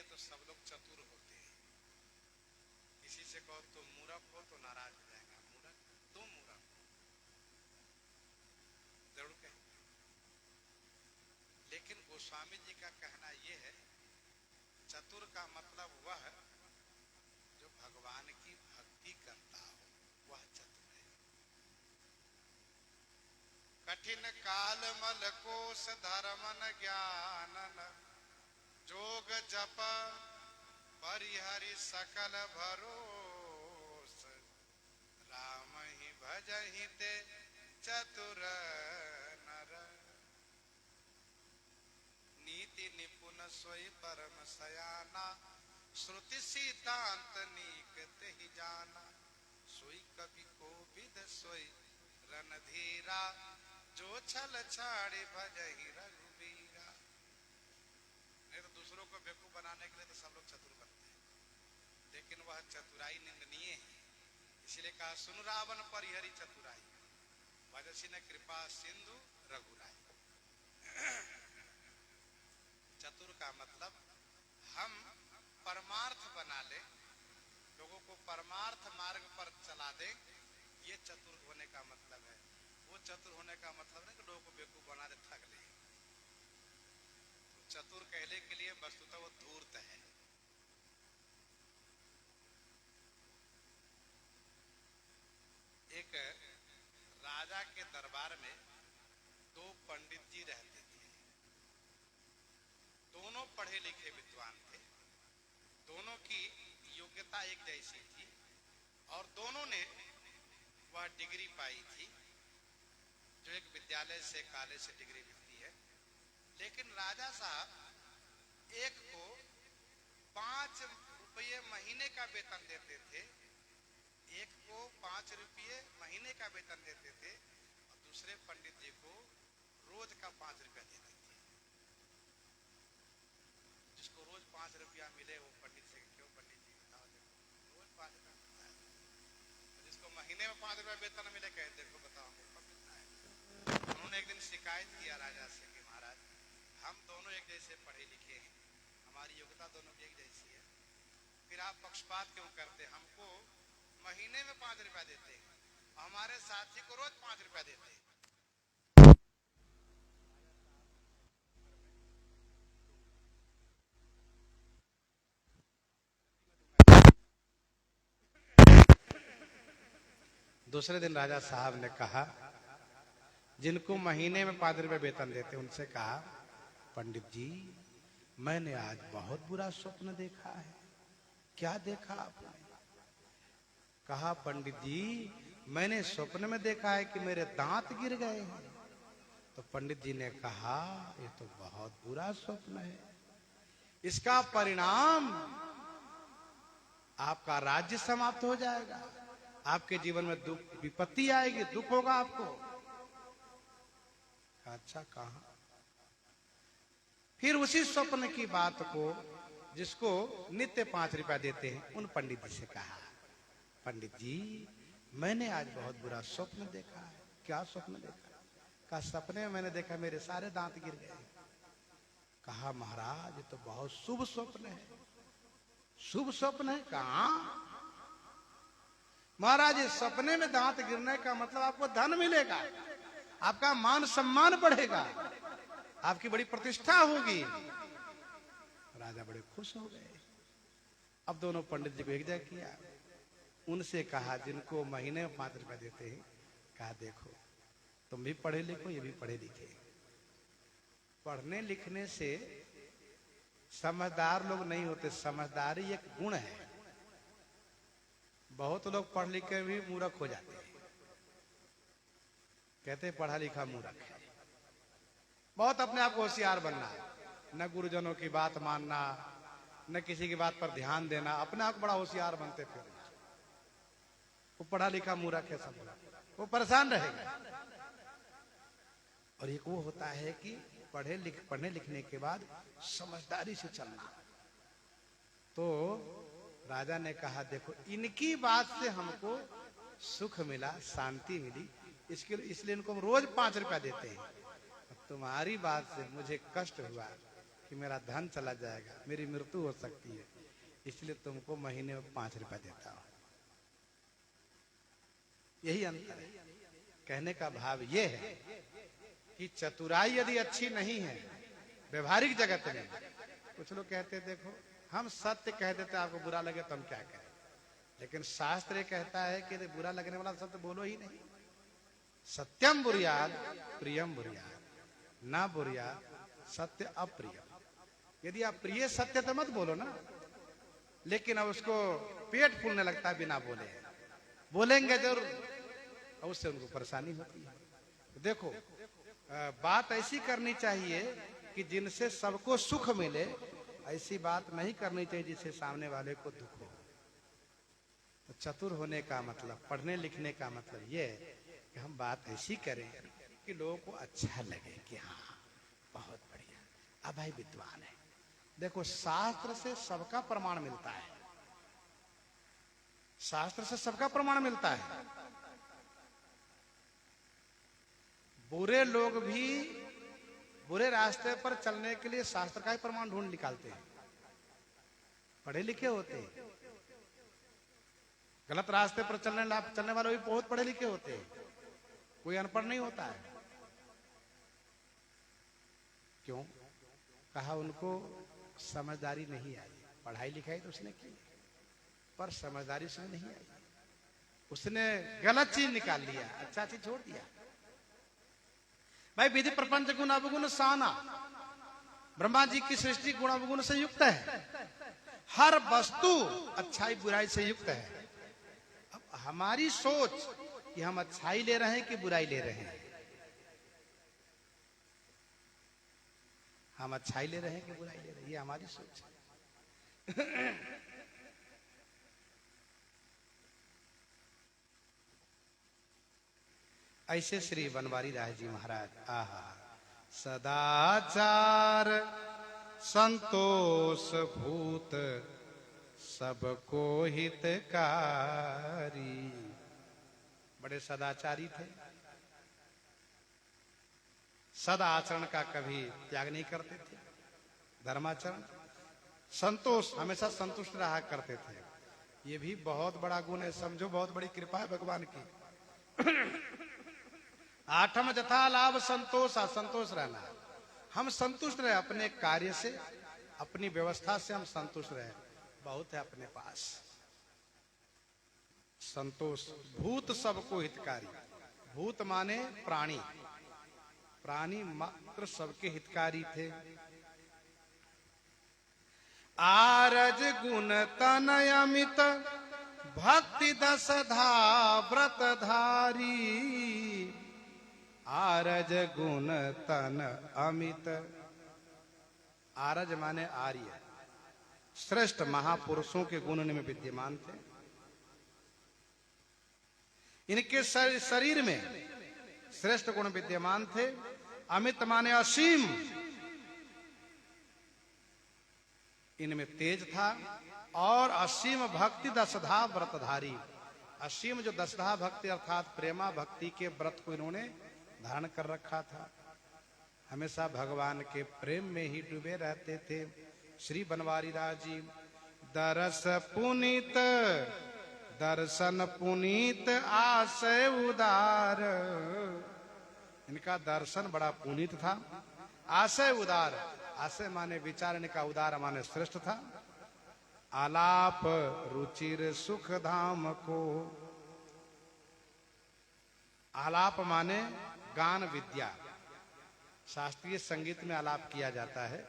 तो सब लोग चतुर होते हैं। किसी से कहो तुम मूर्ख हो तो नाराज हो जाएगा, मूर्ख तुम मूर्ख हो, जरूर कहेंगे। लेकिन गोस्वामी जी का कहना यह है, चतुर का मतलब वह जो भगवान की भक्ति करता हो, वह चतुर है। कठिन काल मल कोश धर्मन ज्ञानन, जोग जप परिहरि सकल भरोस, राम ही भजहि ते चतुर नर, नीति निपुण सोई परम सयाना, श्रुति सिद्धांत नीक ही जाना, सोई कवि को विद सोई रणधीरा, जो छल छाड़े भजहि रघुबीरा। नहीं तो दूसरों को बेवकूफ बनाने के लिए तो सब लोग चतुर बनते हैं, लेकिन वह चतुराई निंदनीय है। इसलिए कहा सुन रावण परिहरि चतुराई, भजसि न कृपा सिंधु रघुराई। चतुर का मतलब हम परमार्थ बना ले, लोगों को परमार्थ मार्ग पर चला दे, ये चतुर होने का मतलब है। वो चतुर होने का मतलब नहीं कि लोगों को बेवकूफ बना दे, ठग ले। तो चतुर कहने के लिए वस्तुतः वो धूर्त है। एक राजा के दरबार में दो पंडित जी रहते थे। दोनों पढ़े लिखे विद्वान थे, दोनों की योग्यता एक जैसी थी और दोनों ने वह डिग्री पाई थी जो एक विद्यालय से कॉलेज से डिग्री मिलती है। लेकिन राजा साहब एक को 5 रुपये महीने का वेतन देते थे, एक को 5 रुपये महीने का वेतन देते थे और दूसरे पंडित जी को रोज का 5 रुपया देते थे। जिसको रोज 5 रुपया मिले वो पंडित से क्यों पंडित जी बताओ, देखो रोज 5 रुपया मिलता है, तो जिसको महीने में 5 रुपया वेतन मिले कहे देखो बताओ हमको मिलता है। उन्होंने एक दिन शिकायत किया राजा से कि महाराज हम दोनों एक जैसे पढ़े लिखे हैं, हमारी योग्यता दोनों की एक जैसी है, फिर आप पक्षपात क्यों करते, हमको महीने में 5 रुपया देते हैं, हमारे साथी को रोज 5 रुपया देते हैं। दूसरे दिन राजा साहब ने कहा, जिनको महीने में 5 रुपये वेतन देते उनसे कहा, पंडित जी मैंने आज बहुत बुरा स्वप्न देखा है। क्या देखा आपने? कहा पंडित जी मैंने स्वप्न में देखा है कि मेरे दांत गिर गए हैं। तो पंडित जी ने कहा ये तो बहुत बुरा स्वप्न है, इसका परिणाम आपका राज्य समाप्त हो जाएगा, आपके जीवन में दुख विपत्ति आएगी, दुख होगा आपको। अच्छा कहा। फिर उसी स्वप्न की बात को जिसको नित्य 5 रुपया देते हैं उन पंडित जी से कहा, पंडित जी मैंने आज बहुत बुरा स्वप्न देखा है। क्या स्वप्न देखा? कहा सपने में मैंने देखा मेरे सारे दांत गिर गए। कहा महाराज ये तो बहुत शुभ स्वप्न है। शुभ स्वप्न है? कहा महाराज इस सपने में दांत गिरने का मतलब आपको धन मिलेगा, आपका मान सम्मान बढ़ेगा, आपकी बड़ी प्रतिष्ठा होगी। राजा बड़े खुश हो गए। अब दोनों पंडित जी को एक जगह किया, उनसे कहा जिनको महीने में 5 रुपया देते हैं, कहा देखो तुम भी पढ़े लिखो, ये भी पढ़े लिखे, पढ़ने लिखने से समझदार लोग नहीं होते, समझदारी एक गुण है। बहुत लोग पढ़ लिख के भी मूर्ख हो जाते हैं, कहते पढ़ा लिखा मूर्ख है। बहुत अपने आप को होशियार बनना, न गुरुजनों की बात मानना, न किसी की बात पर ध्यान देना, अपने आप बड़ा होशियार बनते फिर वो पढ़ा लिखा मूर्ख है, सब वो परेशान रहेगा। और एक वो होता है कि पढ़ने लिखने के बाद समझदारी से चलना। तो राजा ने कहा देखो इनकी बात से हमको सुख मिला, शांति मिली, इसलिए इनको हम रोज 5 रुपया देते हैं। तुम्हारी बात से मुझे कष्ट हुआ, कि मेरा धन चला जाएगा, मेरी मृत्यु हो सकती है, इसलिए तुमको महीने में 5 रुपए देता हूं। यही अंतर है। कहने का भाव यह है कि चतुराई यदि अच्छी नहीं है व्यवहारिक जगत में, कुछ लोग कहते देखो हम सत्य कह देते आपको बुरा लगे तो हम क्या करें, लेकिन शास्त्र कहता है कि यदि बुरा लगने वाला सत्य बोलो ही नहीं। सत्यम बुरियाद प्रियम बुरियाद, ना बुरियाद सत्य अप्रिय। यदि आप प्रिय सत्य तो मत बोलो ना, लेकिन अब उसको पेट फूलने लगता है बिना बोले, बोलेंगे जरूर और उससे उनको परेशानी होती है। देखो बात ऐसी करनी चाहिए कि जिनसे सबको सुख मिले, ऐसी बात नहीं करनी चाहिए जिससे सामने वाले को दुख हो। तो चतुर होने का मतलब, पढ़ने लिखने का मतलब ये है कि हम बात ऐसी करें कि लोगों को अच्छा लगे कि हाँ बहुत बढ़िया, अब भाई विद्वान है। देखो शास्त्र से सबका प्रमाण मिलता है, शास्त्र से सबका प्रमाण मिलता है। बुरे लोग भी बुरे रास्ते पर चलने के लिए शास्त्र का ही प्रमाण ढूंढ निकालते हैं, पढ़े लिखे होते हैं। गलत रास्ते पर चलने वाले भी बहुत पढ़े लिखे होते हैं, कोई अनपढ़ नहीं होता है। क्यों? कहा उनको समझदारी नहीं आई। पढ़ाई लिखाई तो उसने की, पर समझदारी उसने नहीं आई। उसने गलत चीज निकाल लिया, अच्छा चीज छोड़ दिया। भाई विधि प्रपंच गुण अवगुण साना, ब्रह्मा जी की सृष्टि गुण अवगुण से युक्त है। हर वस्तु अच्छाई बुराई से युक्त है। अब हमारी सोच कि हम अच्छाई ले रहे हैं कि बुराई ले रहे हैं, हम अच्छाई ले रहे हैं कि बुराई ले रहे हैं, ये हमारी सोच है। ऐसे श्री बनवारी दास जी महाराज, आहा, सदाचार संतोष भूत सबको हितकारी, बड़े सदाचारी थे। सदा आचरण का कभी त्याग नहीं करते थे, धर्माचरण। संतोष, हमेशा संतुष्ट रहा करते थे। ये भी बहुत बड़ा गुण है, समझो बहुत बड़ी कृपा है भगवान की। आठम जथा लाभ संतोष, असंतोष रहना। हम संतुष्ट रहे अपने कार्य से, अपनी व्यवस्था से हम संतुष्ट रहे, बहुत है अपने पास। संतोष। भूत सबको हितकारी, भूत माने प्राणी, प्राणी मात्र सबके हितकारी थे। आरज गुण तनय अमित भक्ति दशधा व्रत धारी, आरज गुण तन अमित। आरज माने आर्य, श्रेष्ठ महापुरुषों के गुण इनमें विद्यमान थे। इनके शरीर में श्रेष्ठ गुण विद्यमान थे। अमित माने असीम, इनमें तेज था। और असीम भक्ति दशधा व्रतधारी, असीम जो दशधा भक्ति अर्थात प्रेमा भक्ति के व्रत को इन्होंने धारण कर रखा था। हमेशा भगवान के प्रेम में ही डूबे रहते थे श्री बनवारी दास जी। दरस पुनीत दर्शन पुनीत आशय उदार, इनका दर्शन बड़ा पुनीत था। आशय उदार, आशय माने विचार, इनका उदार माने श्रेष्ठ था। आलाप रुचिर सुख धाम को, आलाप माने गान विद्या, शास्त्रीय संगीत में आलाप किया जाता है।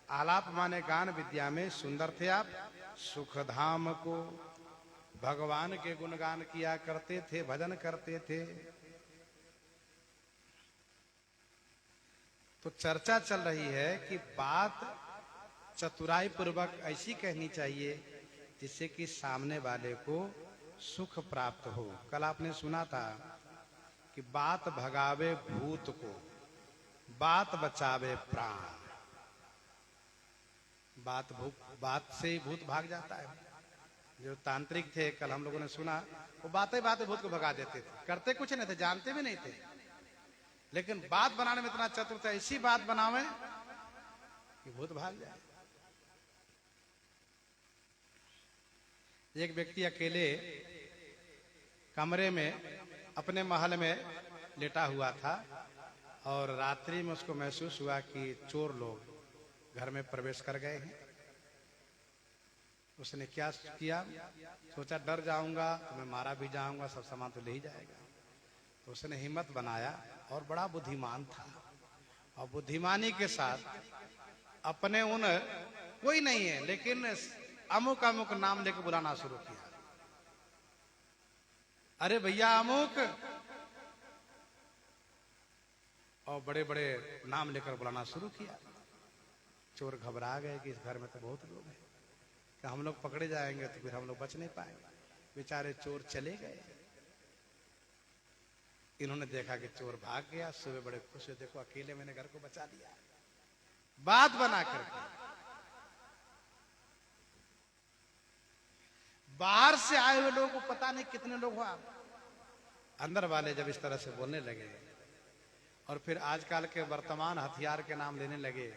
आलाप माने गान विद्या में सुंदर थे आप। सुख धाम को, भगवान के गुणगान किया करते थे, भजन करते थे। तो चर्चा चल रही है कि बात चतुराई पूर्वक ऐसी कहनी चाहिए जिससे कि सामने वाले को सुख प्राप्त हो। कल आपने सुना था कि बात भगावे भूत को, बात बचावे प्राण। बात से ही भूत भाग जाता है। जो तांत्रिक थे, कल हम लोगों ने सुना, वो बातें भूत को भगा देते थे। करते कुछ नहीं थे, जानते भी नहीं थे, लेकिन बात बनाने में इतना चतुर थे। ऐसी बात बनावे कि भूत भाग जाए। एक व्यक्ति अकेले कमरे में अपने महल में लेटा हुआ था और रात्रि में उसको महसूस हुआ कि चोर लोग घर में प्रवेश कर गए हैं। उसने क्या किया, सोचा डर जाऊंगा तो मैं मारा भी जाऊंगा, सब सामान तो ले ही जाएगा। तो उसने हिम्मत बनाया और बड़ा बुद्धिमान था और बुद्धिमानी के साथ अपने उन कोई नहीं है लेकिन अमुक अमुक नाम लेकर बुलाना शुरू किया। अरे भैया अमुक, और बड़े बड़े नाम लेकर बुलाना शुरू किया। चोर घबरा गए कि इस घर में तो बहुत लोग हैं, कि हम लोग पकड़े जाएंगे तो फिर हम लोग बच नहीं पाएंगे। बेचारे चोर चले गए। इन्होंने देखा कि चोर भाग गया। सुबह बड़े खुश हुए, देखो अकेले मैंने घर को बचा लिया। बात बना करके बाहर से आए हुए लोगों को पता नहीं कितने लोग हुआ, अंदर वाले जब इस तरह से बोलने लगे और फिर आजकल के वर्तमान हथियार के नाम लेने लगे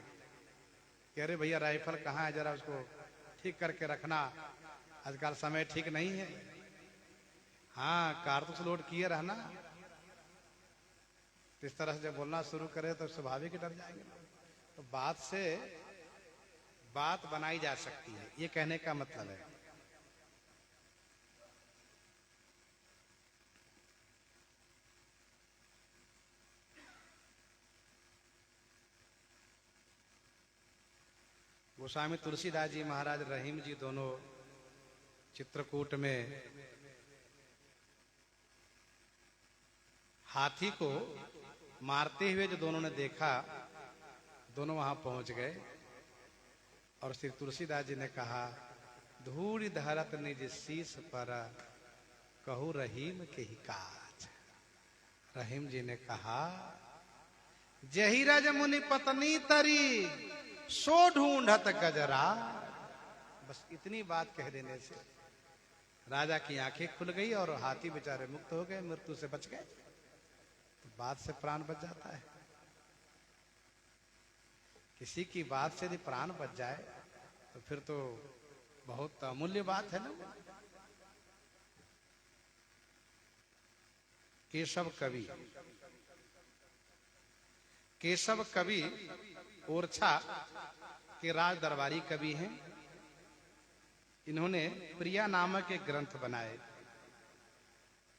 कि अरे भैया राइफल कहाँ है, जरा उसको ठीक करके रखना, आजकल समय ठीक नहीं है। हाँ, कारतूस लोड किए रहना। तो इस तरह से जब बोलना शुरू करे तो स्वाभाविक डर जाएंगे। तो बात से बात बनाई जा सकती है, ये कहने का मतलब है। गोस्वामी तुलसीदास जी महाराज रहीम जी दोनों चित्रकूट में हाथी को मारते हुए जो दोनों ने देखा, दोनों वहां पहुंच गए और श्री तुलसीदास जी ने कहा, धूल धरत निज शीश पर कहू रहीम के ही काज। रहीम जी ने कहा, जही रज मुनि पत्नी तरी सो ढूंढत गजरा। बस इतनी बात कह देने से राजा की आंखें खुल गई और हाथी बेचारे मुक्त हो गए, मृत्यु से बच गए। तो बात से प्राण बच जाता है। किसी की बात से यदि प्राण बच जाए तो फिर तो बहुत अमूल्य बात है ना। केशव कवि, केशव कवि ओरछा के राज दरबारी कवि हैं। इन्होंने प्रिया नामक एक ग्रंथ बनाए,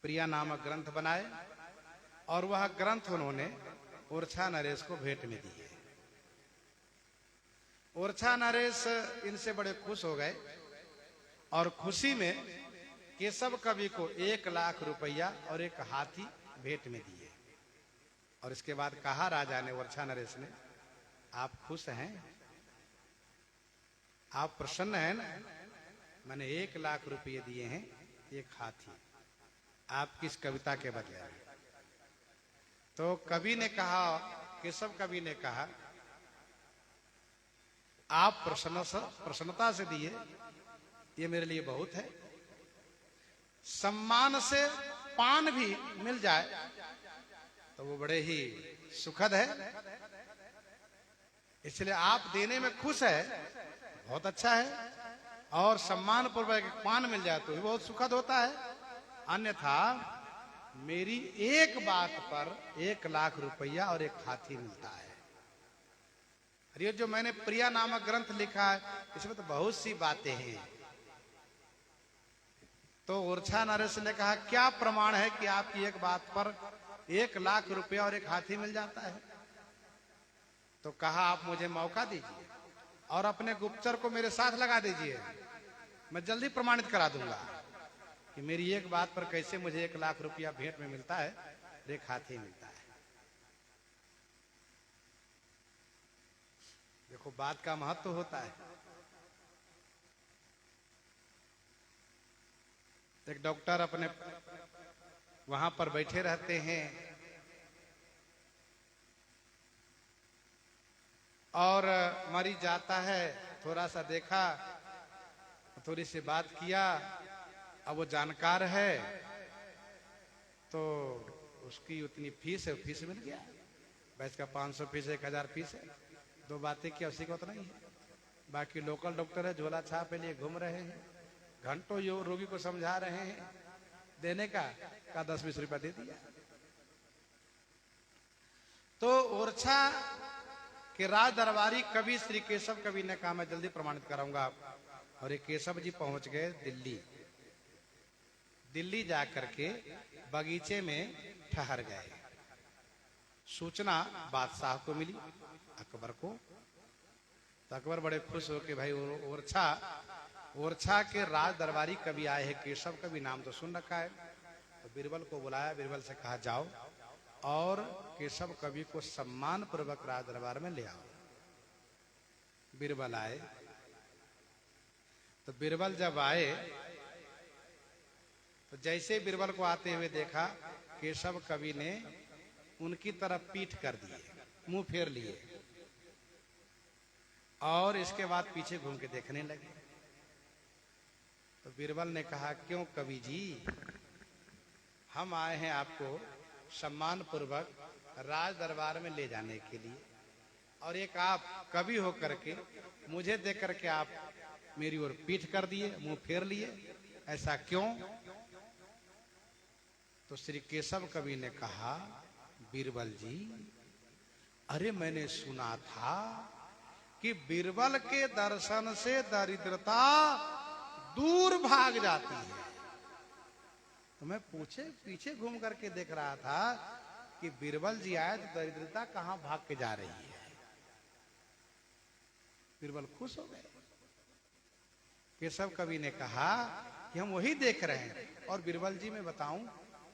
प्रिया नामक ग्रंथ बनाए और वह ग्रंथ उन्होंने ओरछा नरेश को भेंट में दिए। ओरछा नरेश इनसे बड़े खुश हो गए और खुशी में केशव कवि को 1 लाख रुपया और एक हाथी भेंट में दिए। और इसके बाद कहा राजा ने, ओरछा नरेश ने, आप खुश हैं, आप प्रसन्न हैं ना? मैंने 1 लाख रुपये दिए हैं, एक हाथी, आपकी इस कविता के बदले। तो कवि ने कहा, केशव कवि ने कहा, आप प्रसन्नता से दिए, ये मेरे लिए बहुत है। सम्मान से पान भी मिल जाए तो वो बड़े ही सुखद है। इसलिए आप देने में खुश है, बहुत अच्छा है। और सम्मान पूर्वक पान मिल जाए तो भी बहुत सुखद होता है। अन्यथा मेरी एक बात पर 1 लाख रुपया और एक हाथी मिलता है। ये जो मैंने प्रिया नामक ग्रंथ लिखा है, इसमें तो बहुत सी बातें हैं। तो ओरछा नरेश ने कहा, क्या प्रमाण है कि आपकी एक बात पर 1 लाख रुपया और एक हाथी मिल जाता है? तो कहा, आप मुझे मौका दीजिए और अपने गुप्तचर को मेरे साथ लगा दीजिए, मैं जल्दी प्रमाणित करा दूंगा कि मेरी एक बात पर कैसे मुझे 1 लाख रुपया भेंट में मिलता है, एक हाथी मिलता है। देखो बात का महत्व होता है। एक डॉक्टर अपने वहां पर बैठे रहते हैं और मरीज जाता है, थोड़ा सा देखा, थोड़ी सी बात किया, अब वो जानकार है तो उसकी उतनी फीस है, फीस मिल गया। वैसे का 500 फीस है, 1000 फीस है, दो बातें की आवश्यकता नहीं है। बाकी लोकल डॉक्टर है, झोला छाप लिए घूम रहे हैं, घंटों यो रोगी को समझा रहे हैं, देने का 10-20 रुपया दे दिया। तो ओरछा के राज दरबारी कवि श्री केशव कवि ने कहा मैं जल्दी प्रमाणित कराऊंगा। और ये केशव जी पहुंच गए दिल्ली। दिल्ली जाकर के बगीचे में ठहर गए। सूचना बादशाह को मिली, अकबर को। तो अकबर बड़े खुश हो के भाई ओरछा के राज दरबारी कवि आए हैं, केशव कवि नाम तो सुन रखा है। तो बीरबल को बुलाया, बीरबल से कहा जाओ और केशव कवि को सम्मान पूर्वक राज दरबार में ले आओ। बीरबल आए। तो बीरबल जब आए तो जैसे बीरबल को आते हुए देखा, केशव कवि ने उनकी तरफ पीठ कर दिए, मुंह फेर लिए और इसके बाद पीछे घूम के देखने लगे। तो बीरबल ने कहा क्यों कवि जी, हम आए हैं आपको सम्मान पूर्वक राज दरबार में ले जाने के लिए, और एक आप कवि होकर के मुझे देख करके आप मेरी ओर पीठ कर दिए, मुंह फेर लिए, ऐसा क्यों? तो श्री केशव कवि ने कहा बीरबल जी, अरे मैंने सुना था कि बीरबल के दर्शन से दरिद्रता दूर भाग जाती है। तो मैं पीछे घूम करके देख रहा था कि बीरबल जी आए तो दरिद्रता कहां भाग के जा रही है। बीरबल खुश हो गए। केशव कवि ने कहा कि हम वही देख रहे हैं, और बीरबल जी मैं बताऊं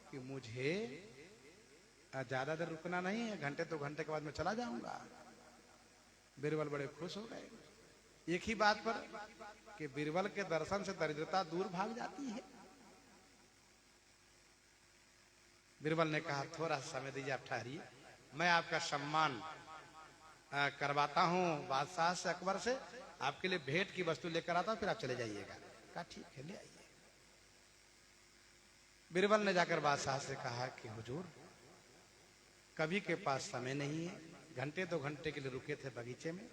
कि मुझे ज्यादा देर रुकना नहीं है, घंटे 2 घंटे के बाद मैं चला जाऊंगा। बीरबल बड़े खुश हो गए एक ही बात पर कि बीरबल के दर्शन से दरिद्रता दूर भाग जाती है। बीरबल ने कहा थोड़ा सा समय दीजिए, आप ठहरिए, मैं आपका सम्मान करवाता हूं बादशाह से, अकबर से, आपके लिए भेंट की वस्तु लेकर आता हूं, फिर आप चले जाइएगा। कहा ठीक है, ले आइए। बीरबल ने जाकर बादशाह से कहा कि हुजूर, कवि के पास समय नहीं है, घंटे 2 घंटे के लिए रुके थे बगीचे में,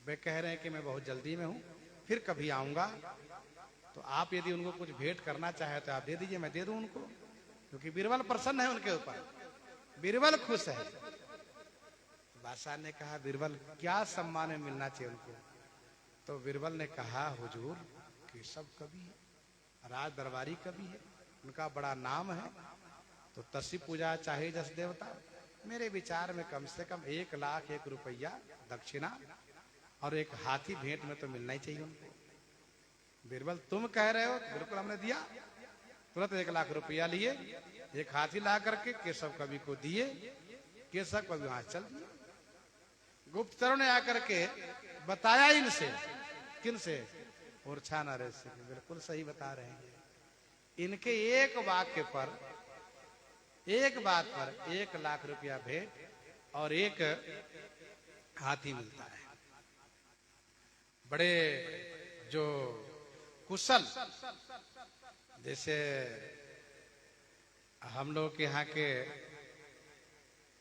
वे कह रहे हैं कि मैं बहुत जल्दी में हूं, फिर कभी आऊंगा, तो आप यदि उनको कुछ भेंट करना चाहे तो आप दे दीजिए, मैं दे दूं उनको, क्योंकि बीरबल प्रसन्न है उनके ऊपर, बीरबल खुश है। बादशाह ने कहा बीरबल क्या सम्मान में मिलना चाहिए उनको? तो बीरबल ने कहा हुजूर, केशव कवि है, राज दरबारी कवि है, उनका बड़ा नाम है, तो तसी पूजा चाहे जस देवता, मेरे विचार में कम से कम 1,00,000 रुपया दक्षिणा और एक हाथी भेंट में तो मिलना ही चाहिए उनको। बीरबल तुम कह रहे हो, बिल्कुल हमने दिया। तुरंत 1,00,000 रुपया लिए, एक हाथी ला करके केशव कवि को दिए। केशव कवि वहां चल दिए। गुप्तचरों ने आकर के बताया इनसे, किनसे? ओरछा नरेश से। बिल्कुल सही बता रहे हैं। इनके एक वाक्य पर, एक बात पर 1,00,000 रुपया भेंट और एक हाथी मिलता है। बड़े जो कुशल, जैसे हम लोग के यहाँ के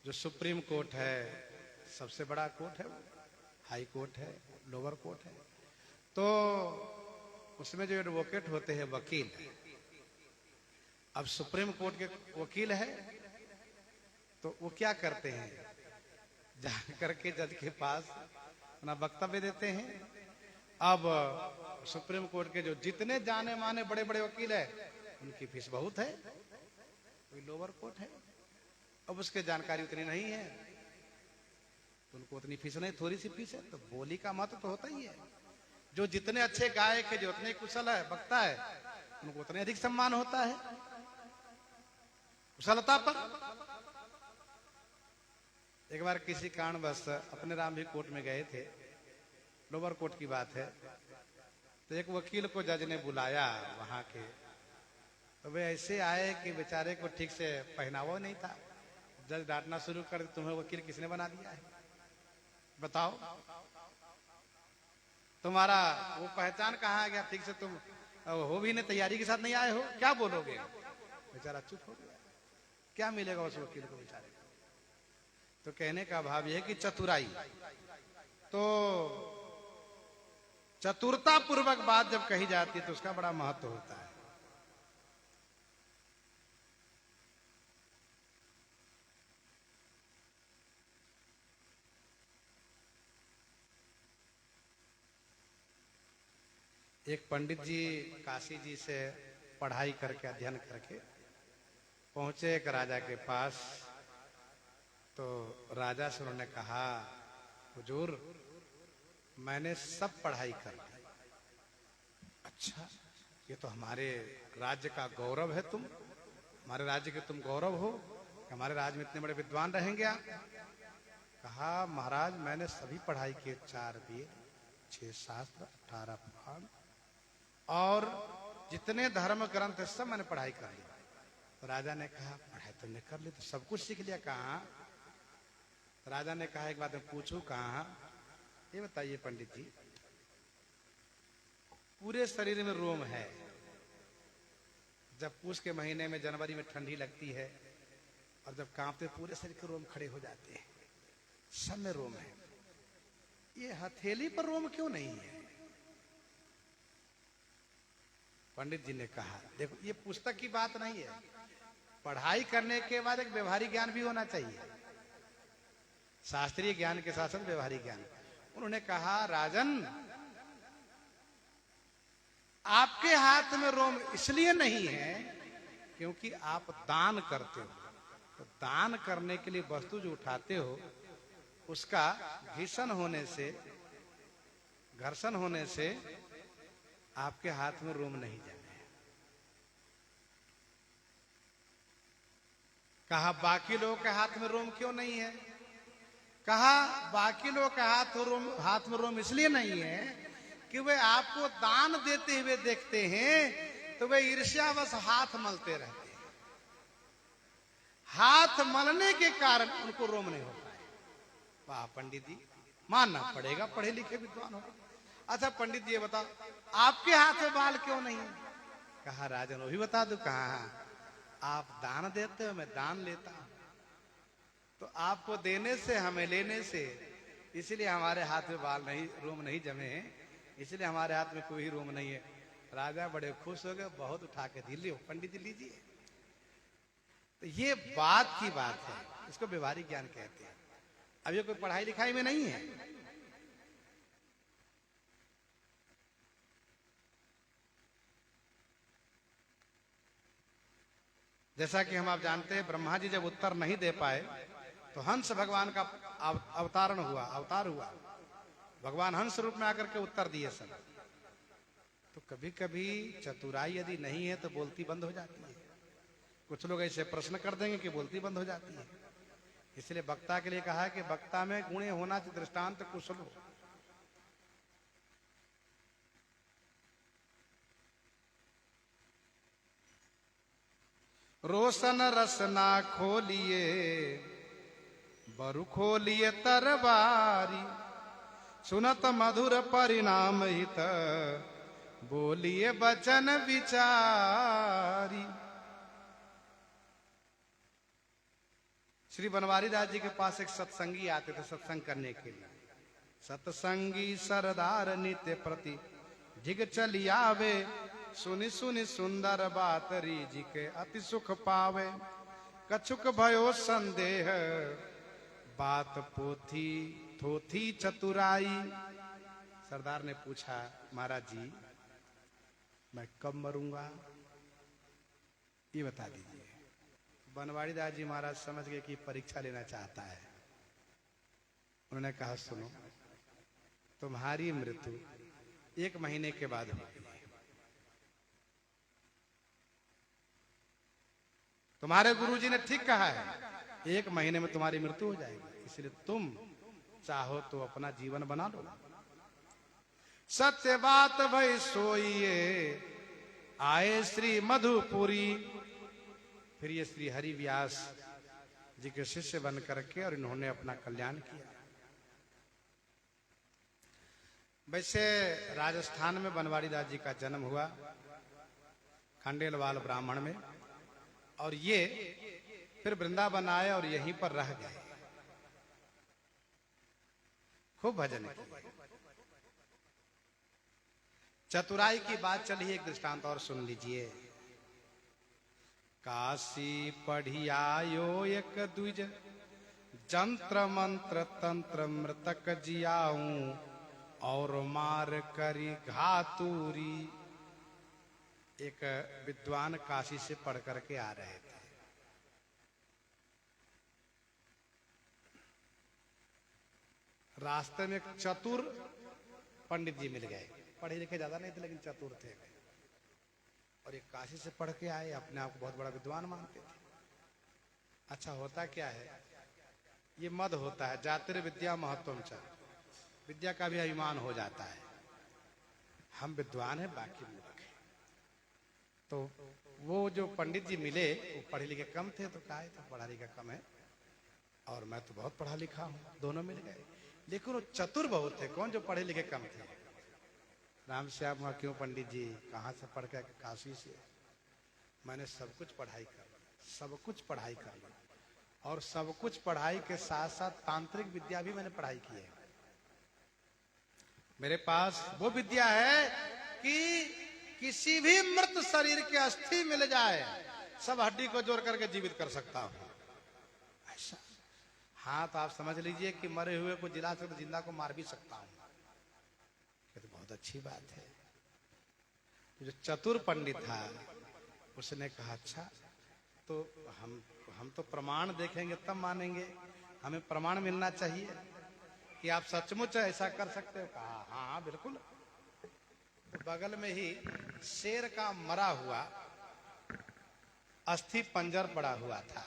जो सुप्रीम कोर्ट है, सबसे बड़ा कोर्ट है, हाई कोर्ट है, लोअर कोर्ट है, तो उसमें जो एडवोकेट होते हैं, वकील है। अब सुप्रीम कोर्ट के वकील है तो वो क्या करते हैं, जा करके जज के पास अपना वक्तव्य देते हैं। अब सुप्रीम कोर्ट के जो जितने जाने माने बड़े बड़े वकील है, उनकी फीस बहुत है। कोई लोअर कोर्ट है, अब उसके जानकारी उतनी नहीं है, तो उनको उतनी फीस नहीं, थोड़ी सी फीस है, तो बोली का महत्व तो होता ही है। जो जितने अच्छे गायक है, जो उतने कुशल है, वक्ता है, उनको उतने अधिक सम्मान होता है कुशलता पर। एक बार किसी कारणवश अपने राम भी कोर्ट में गए थे, लोअर कोर्ट की बात है, तो एक वकील को जज ने बुलाया वहां के, तो वे ऐसे आए कि बेचारे को ठीक से पहनावा नहीं था। जज डांटना शुरू कर, तुम्हें वकील किसने बना दिया है, बताओ, तुम्हारा वो पहचान कहाँ गया, ठीक से तुम हो भी नहीं, तैयारी के साथ नहीं आए हो, क्या बोलोगे? बेचारा चुप हो गया। क्या मिलेगा उस वकील को बेचारे को? तो कहने का भाव यह है कि चतुराई, तो चतुरता पूर्वक बात जब कही जाती है तो उसका बड़ा महत्व होता है। एक पंडित जी काशी जी से पढ़ाई करके अध्ययन करके पहुंचे एक राजा के पास। तो राजा से उन्होंने कहा, हुजूर मैंने सब पढ़ाई कर ली। अच्छा, ये तो हमारे राज्य का गौरव है, तुम हमारे राज्य के तुम गौरव हो, हमारे राज्य में इतने बड़े विद्वान रहेंगे आप। कहा, महाराज मैंने सभी पढ़ाई की, 4 वेद, 6 शास्त्र, 18 पुराण और जितने धर्म ग्रंथ है सब मैंने पढ़ाई कर ली। तो राजा ने कहा, पढ़ाई तुमने कर ली तो सब कुछ सीख लिया, कहाँ? राजा ने कहा, एक बात मैं पूछूं, कहाँ? ये बताइए पंडित जी, पूरे शरीर में रोम है, जब पूस के महीने में जनवरी में ठंडी लगती है और जब कांपते पूरे शरीर के रोम खड़े हो जाते हैं, सब में रोम है, ये हथेली पर रोम क्यों नहीं है? पंडित जी ने कहा, देखो ये पुस्तक की बात नहीं है, पढ़ाई करने के बाद एक व्यवहारिक ज्ञान भी होना चाहिए, शास्त्रीय ज्ञान के साथ साथ व्यवहारिक ज्ञान। उन्होंने कहा, राजन आपके हाथ में रोम इसलिए नहीं है क्योंकि आप दान करते हो, तो दान करने के लिए वस्तु जो उठाते हो उसका घर्षण होने से आपके हाथ में रोम नहीं जमे। कहा, बाकी लोगों के हाथ में रोम क्यों नहीं है? कहा, बाकी लोगों के हाथ में रोम इसलिए नहीं है कि वे आपको दान देते हुए देखते हैं तो वे ईर्ष्यावश हाथ मलते रहते हैं, हाथ मलने के कारण उनको रोम नहीं होता है। वाह पंडित जी, मानना पड़ेगा, पढ़े लिखे विद्वान हो। अच्छा पंडित जी ये बताओ, आपके हाथ में बाल क्यों नहीं है? कहा, राजन वो भी बता दो। कहा, आप दान देते हो, मैं दान लेता हूं, तो आपको देने से हमें लेने से, इसलिए हमारे हाथ में बाल नहीं, रोम नहीं जमे हैं, इसलिए हमारे हाथ में कोई रोम नहीं है। राजा बड़े खुश हो गए, बहुत उठा के दिल्ली, पंडित जी लीजिए। तो ये बात की बात है, इसको व्यवहारिक ज्ञान कहते हैं। अब ये कोई पढ़ाई लिखाई में नहीं है। जैसा कि हम आप जानते हैं, ब्रह्मा जी जब उत्तर नहीं दे पाए तो हंस भगवान का अवतार हुआ, भगवान हंस रूप में आकर के उत्तर दिए सब। तो कभी कभी चतुराई यदि नहीं है तो बोलती बंद हो जाती है। कुछ लोग ऐसे प्रश्न कर देंगे कि बोलती बंद हो जाती है। इसलिए वक्ता के लिए कहा कि वक्ता में गुणे होना चाहिए, दृष्टांत कुशल हो। रोशन रसना खोलिए बरु खोलिए तरबारी, सुनत मधुर परिणाम हित बोलिए बचन विचारी। श्री बनवारी दास जी के पास एक सत्संगी आते थे सत्संग करने के लिए। सत्संगी सरदार नित्य प्रति जिग चली आवे, सुनि सुनि सुंदर बात रीझ के अति सुख पावे। कछुक भयो संदेह बात पोथी थोथी चतुराई। सरदार ने पूछा, महाराज जी मैं कब मरूंगा ये बता दीजिए। बनवारी दास जी महाराज समझ गए कि परीक्षा लेना चाहता है। उन्होंने कहा, सुनो तुम्हारी मृत्यु 1 महीने के बाद होगी। तुम्हारे गुरुजी ने ठीक कहा है, 1 महीने में तुम्हारी मृत्यु हो जाएगी, इसलिए तुम चाहो तो अपना जीवन बना लो। सत्य बात भई सोइए आए श्री मधुपुरी। फिर ये श्री हरि व्यास जी के शिष्य बन करके और इन्होंने अपना कल्याण किया। वैसे राजस्थान में बनवारी दास जी का जन्म हुआ, खंडेलवाल ब्राह्मण में, और ये फिर वृंदावन आए और यहीं पर रह गए। खूब भजन किए। चतुराई की बात चली, एक दृष्टांत और सुन लीजिए। काशी पढ़ियायो एक द्विज, जंत्र मंत्र तंत्र मृतक जियाऊं, और मार करी घातुरी। एक विद्वान काशी से पढ़ करके आ रहे थे। रास्ते में एक चतुर पंडित जी मिल गए। पढ़े लिखे ज्यादा नहीं थे लेकिन चतुर थे, और एक काशी से पढ़ के आए, अपने आप को बहुत बड़ा विद्वान मानते थे। अच्छा, होता क्या है, ये मद होता है, जातिर विद्या महत्वम च, विद्या का भी अभिमान हो जाता है। हम विद्वान हैं, बाकी मूर्ख हैं। तो वो जो पंडित जी मिले वो पढ़े लिखे कम थे, तो कहा तो पढ़ा लिखा कम है और मैं तो बहुत पढ़ा लिखा हूं। दोनों मिल गए, लेकिन वो चतुर बहुत थे। कौन? जो पढ़े लिखे कम थे। राम श्याम हुआ, क्यों पंडित जी, कहाँ से पढ़ के? काशी से। मैंने सब कुछ पढ़ाई कर ली, सब कुछ पढ़ाई कर ली, और सब कुछ पढ़ाई के साथ साथ तांत्रिक विद्या भी मैंने पढ़ाई की है। मेरे पास वो विद्या है कि किसी भी मृत शरीर के अस्थि मिल जाए, सब हड्डी को जोड़ करके जीवित कर सकता हूं। ऐसा? हाँ, तो आप समझ लीजिए कि मरे हुए को जिला सकते, जिंदा को मार भी सकता हूं। ये तो बहुत अच्छी बात है। जो चतुर पंडित था उसने कहा, अच्छा तो हम तो प्रमाण देखेंगे तब मानेंगे, हमें प्रमाण मिलना चाहिए कि आप सचमुच ऐसा कर सकते हो। कहा हाँ हाँ बिल्कुल। तो बगल में ही शेर का मरा हुआ अस्थि पंजर पड़ा हुआ था।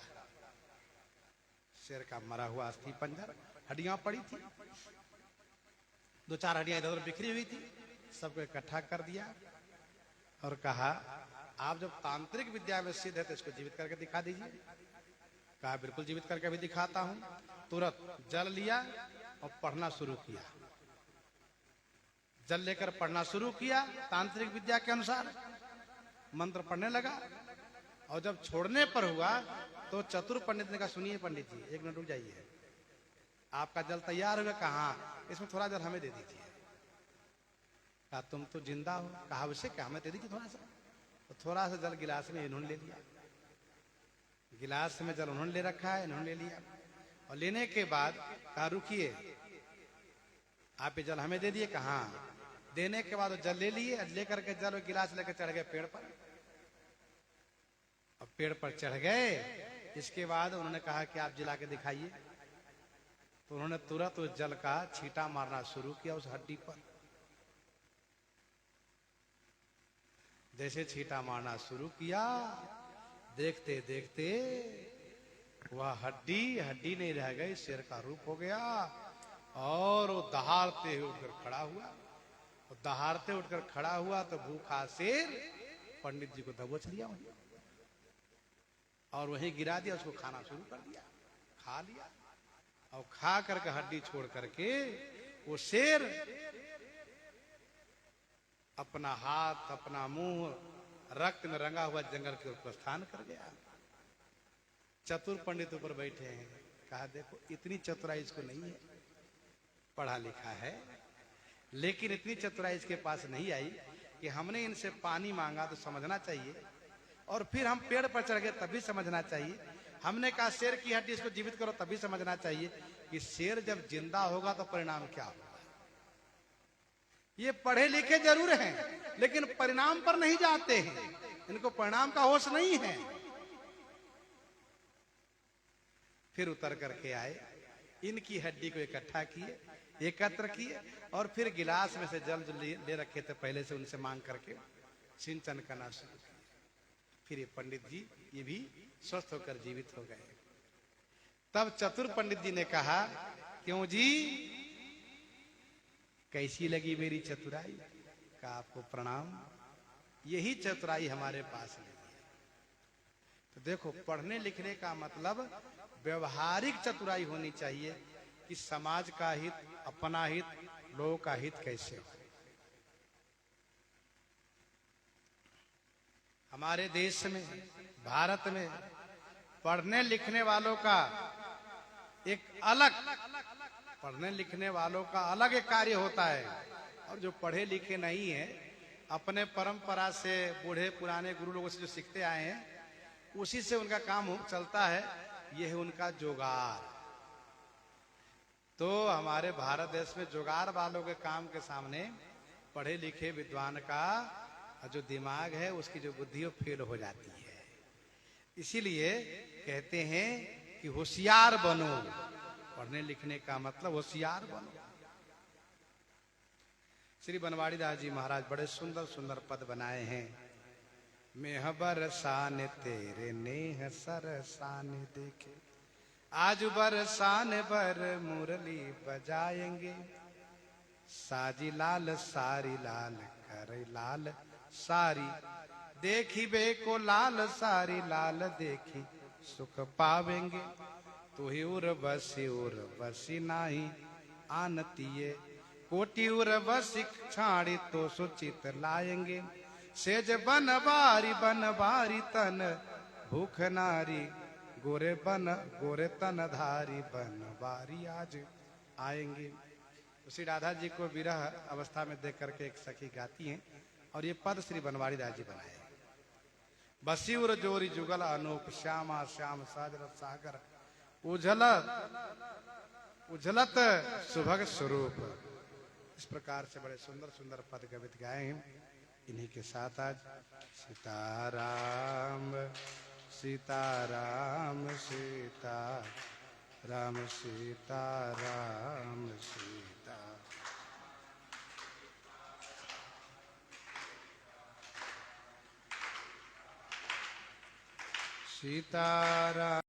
शेर का मरा हुआ अस्थि पंजर, हड्डियां पड़ी थी, दो चार हड्डियां इधर उधर बिखरी हुई थी, सबको इकट्ठा कर दिया और कहा, आप जब तांत्रिक विद्या में सिद्ध है तो इसको जीवित करके दिखा दीजिए। कहा बिल्कुल जीवित करके भी दिखाता हूं। तुरंत जल लिया और पढ़ना शुरू किया। जल लेकर पढ़ना शुरू किया, तांत्रिक विद्या के अनुसार मंत्र पढ़ने लगा। और जब छोड़ने पर हुआ तो चतुर पंडित ने कहा, सुनिए पंडित जी, एक मिनट रुक जाइए, आपका जल तैयार हुआ। कहा इसमें थोड़ा जल हमें दे दीजिए। कहा तुम तो जिंदा हो। कहा उसे क्या, हमें दे दीजिए थोड़ा सा। तो थोड़ा सा जल गिलास में इन्होंने ले लिया, गिलास में जल उन्होंने ले रखा है, इन्होंने ले लिया। और लेने के बाद कहा रुकिए, आप ये जल हमें दे दिए। कहा देने के बाद वो जल ले लिए, लेकर के जल गिलास लेकर चढ़ गए पेड़ पर। और पेड़ पर चढ़ गए, इसके बाद उन्होंने कहा कि आप जिला के दिखाइए। तो उन्होंने तुरंत उस जल का छींटा मारना शुरू किया उस हड्डी पर। जैसे छींटा मारना शुरू किया, देखते देखते वह हड्डी नहीं रह गई, शेर का रूप हो गया। और वो दहाड़ते हुए उठकर खड़ा हुआ। और दहाड़ते उठकर खड़ा हुआ तो भूखा शेर पंडित जी को दबोच लिया और वहीं गिरा दिया, उसको खाना शुरू कर दिया। खा लिया और खा करके हड्डी छोड़ करके वो शेर अपना हाथ अपना मुंह रक्त में रंगा हुआ जंगल के ऊपर प्रस्थान कर गया। चतुर पंडित ऊपर बैठे हैं। कहा देखो इतनी चतुराई इसको नहीं है, पढ़ा लिखा है, लेकिन इतनी चतुराई इसके पास नहीं आई कि हमने इनसे पानी मांगा तो समझना चाहिए, और फिर हम पेड़ पर चढ़ गए तभी समझना चाहिए। हमने कहा शेर की हड्डी इसको जीवित करो तभी समझना चाहिए कि शेर जब जिंदा होगा तो परिणाम क्या होगा। ये पढ़े लिखे जरूर हैं लेकिन परिणाम पर नहीं जाते हैं, इनको परिणाम का होश नहीं है। फिर उतर करके आए, इनकी हड्डी को इकट्ठा किए, एकत्र किए, और फिर गिलास में से जल जो ले रखे थे पहले से उनसे मांग करके सिंचन करना शुरू किया। फिर ये पंडित जी ये भी स्वस्थ होकर जीवित हो गए। तब चतुर पंडित जी ने कहा, क्यों जी कैसी लगी मेरी चतुराई? का आपको प्रणाम, यही चतुराई हमारे पास नहीं है। तो देखो पढ़ने लिखने का मतलब व्यवहारिक चतुराई होनी चाहिए कि समाज का हित, अपना हित, लोगों का हित कैसे हो। हमारे देश में, भारत में पढ़ने लिखने वालों का एक अलग पढ़ने लिखने वालों का अलग एक कार्य होता है, और जो पढ़े लिखे नहीं है, अपने परंपरा से बूढ़े पुराने गुरु लोगों से जो सीखते आए हैं उसी से उनका काम चलता है, यह है उनका जुगाड़। तो हमारे भारत देश में जुगाड़ वालों के काम के सामने पढ़े लिखे विद्वान का जो दिमाग है, उसकी जो बुद्धि वो फेल हो जाती है। इसीलिए कहते हैं कि होशियार बनो। पढ़ने लिखने का मतलब होशियार बनो। श्री बनवाड़ी दास जी महाराज बड़े सुंदर सुंदर पद बनाए हैं। मेह बरसान तेरे नेह सरसान देखे, आज बरसान बर मुरली बजाएंगे, साजी लाल सारी लाल करे लाल सारी, देखी बे को लाल सारी लाल देखी सुख पावेंगे, तू ही उर्वशी नाही आनतीये, कोटि उर्वशी छाड़ी तो सुचित लाएंगे, सेज बनबारी तन भूख नारी, गोरे तन धारी बनबारी आज आएंगे। श्री राधा जी को विरह अवस्था में देख करके एक सखी गाती हैं, और ये पद श्री बनवाड़ी दास जी बनाए। बसीउर जोरी जुगल अनूप, श्यामा श्याम साजरत सागर, उझलत सुभग स्वरूप। इस प्रकार से बड़े सुंदर सुंदर पद कवित गाए हैं। इन्हीं के साथ आज सीताराम सीताराम सीताराम सीताराम सीता सीताराम।